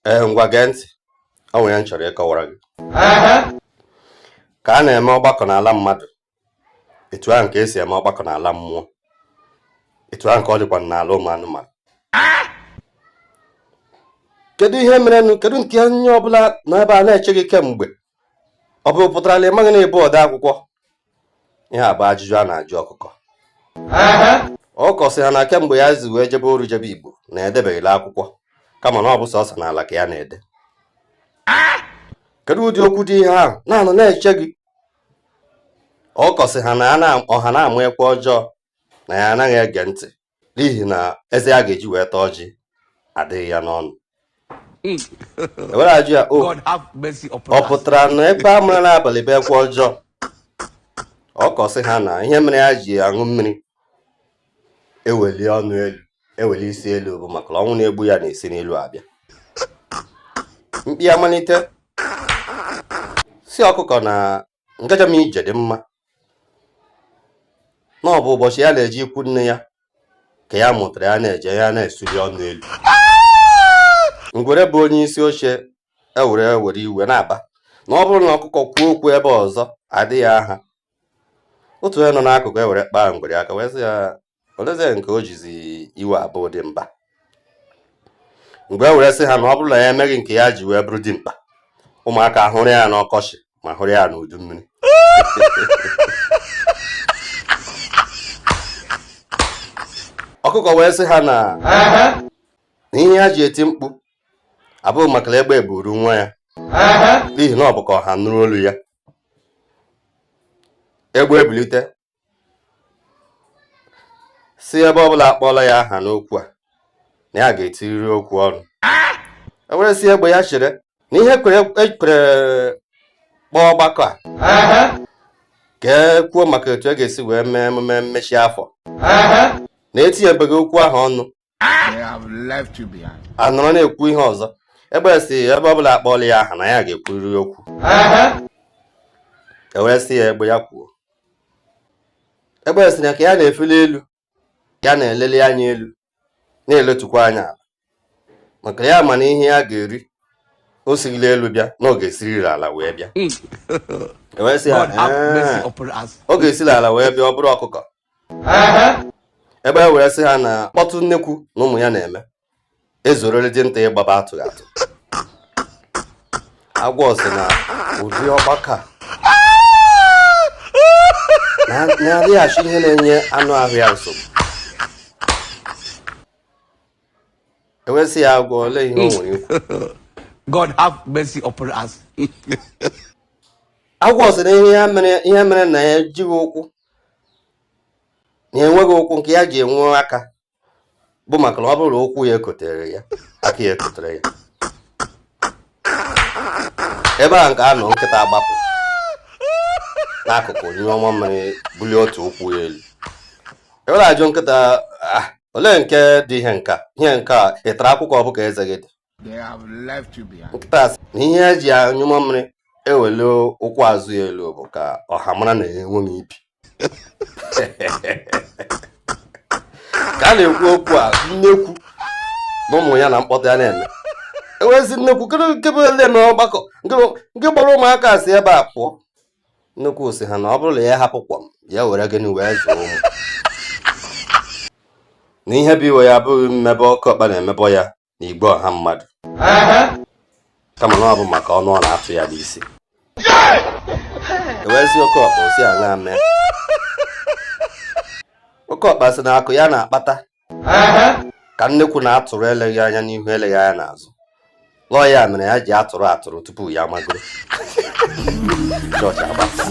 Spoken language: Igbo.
Ngwa gee ntị, ọ nwere ya nchọrọ ịkọwara gị. Ka a na-eme ọgbakọ n'ala mmadụ, etu ahụ nke esi eme ọgbakọ n'ala mmụọ, etu ahụ nke ọ dịkwa n'ala ụmụ anụmanụ. Kedu ihe merenụ? Kedu nke onye ọbụla nọ ebe a na-eche gị kemgbe? Ọ bụ pụtara na ịmaghị na ịbụ ode akwụkwọ? Ihe a bụ ajụjụ a na-ajụ ọkụkọ. Ọkụkọ sị ha na kemgbe ya zi wee jebe oru jebe Igbo na-edebeghịla akwụkwọ, kama na ọ bụ sọsọ n'ala ka ya na-ede. Kedu ụdị okwu dị ihe ahụ na-anọ na-eche gị? Ọkụkọ sị ha na ọha na-amụ ekwe ọjọọ na ya anaghị ege ntị n'ihi na eze ya ga-eji wee taa ọjị adịghị ya n'ọnụ. Ewere ajụ ya, ọ pụtara na ekpe amara n'abalị bụ ekwe ọjọọ? Ọkụkọ sị ha na ihe mere ya ji aṅụ mmiri eweli ọnụ elu eweli isi elu bụ maka ọnwụ na-egbu ya na-esi n'elu abịa. Mkpi amalite si ọkụkọ na ngaja m ije dị mma, na ọ bụ ụbọchị ya na-eji ikwu nne ya ka ya mụtara ya na-eje ya na-esuli ọnụ elu. Ngwere bụ onye isi oche were iwe na-aba na ọ bụrụ na ọkụkọ kwuo okwu ebe ọzọ adịghị aha. Otu onye nọ n'akụkụ ewere kpaa ngwere aka wee sị ya, olezie nke o jizi iwe abụọ dị mkpa. Mgbe were sị ha na ọ bụrụ na ya emeghị nke ya ji wee bụrụ dị mkpa, ụmụaka hụrụ ya n'ọkọchị ma hụrụ ya n'udu mmiri. Ọkụkọ wee sị ha na ihe ya ji eti mkpu abụghị maka na egbe buru nwa ya, n'ihi na ọ bụ ka ọha nụrụ olu ya. Egbe ebilite si ebe ọbụla akpọọla ya aha n'okwu a na ya ga-etiriri okwu ọnụ. Ewere si egbe ya chere na ihe ekpere kpọọ ọgbakọ a ka kwuo maka etu e ga-esi wee mee emume mmechi afọ, na etinyebeghị okwu ahụ ọnụ, anọrọ na-ekwu ihe ọzọ. Egbe si ebe ọbụla akpọọla ya aha na ya ga-ekwuriri okwu. Ewere si ya egbe ya kwuo. Egbe si na ka ya na-efeli elu, ya na-elele anya elu na-eletukwa anya ala, maka ya ma na ihe ya ga-eri o sigila elu bịa na ọ ga-esiriri ala wee bịa. Ewee sị ha ọ ga-esiri ala wee bịa ọ bụrụ ọkụkọ. Ebe e were sị ha na mkpọtụ nnekwu na ụmụ ya na-eme ezorori dị nta ịgbaba atụghị atụ. Agwọ sị na ụdị ọgbakọ na-adịghachi ihe na-enye anụ ahụ ya nsogbu. Ewesị ya agwọ, olee ihe o nwere ikwu? God have mercy upon us. Agwọ sị na ihe mere na ya ejighị ụkwụ na enweghị ụkwụ nke ya ji enwe aka bụ maka na ọ bụrụ ụkwụ ya ekotere ya, aka ya ekotere ya. Ebe a nke a nọ nkịta agbapụ n'akụkụ onye ọma mmiri bulie otu ụkwụ ya elu. Ewere ajụ nkịta, olee nke dị ihe nke a ịtara akwụkwọ ọ bụ ka eze gị dị? Nkịta sị na ihe eji anyụmọ mmiri ewele ụkwụ azụ ya elu bụ ka ọha mara na enwe m ibi. Ka a na-ekwu okwu a, nnekwu na ụmụ ya na mkpọtụ ya na-eme. Ewezi nnekwu kebe ele na ọgbakọ nke gbara ụmụaka si ebe a pụọ. Nnekwu sị ha na ọ bụrụ na ya hapụkwa m, ya were gịnị wee zụọ ụmụ. Na ihe bụ iwe ya abụghị mmebe ọkụ ọkpa na-emebọ ya n'igwe ọha mmadụ, kama na ọ bụ maka ọnụ ọ na-atụ ya n'isi. Ewezi oke ọkpa osi aṅa mee. Oke ọkpa sị na akụ ya na-akpata ka nnekwu na-atụrụ eleghị anya n'ihu eleghị anya n'azụ. Lọọ ya mere ya ji atụrụ tupu ya magoro. Chọọchị agbasa.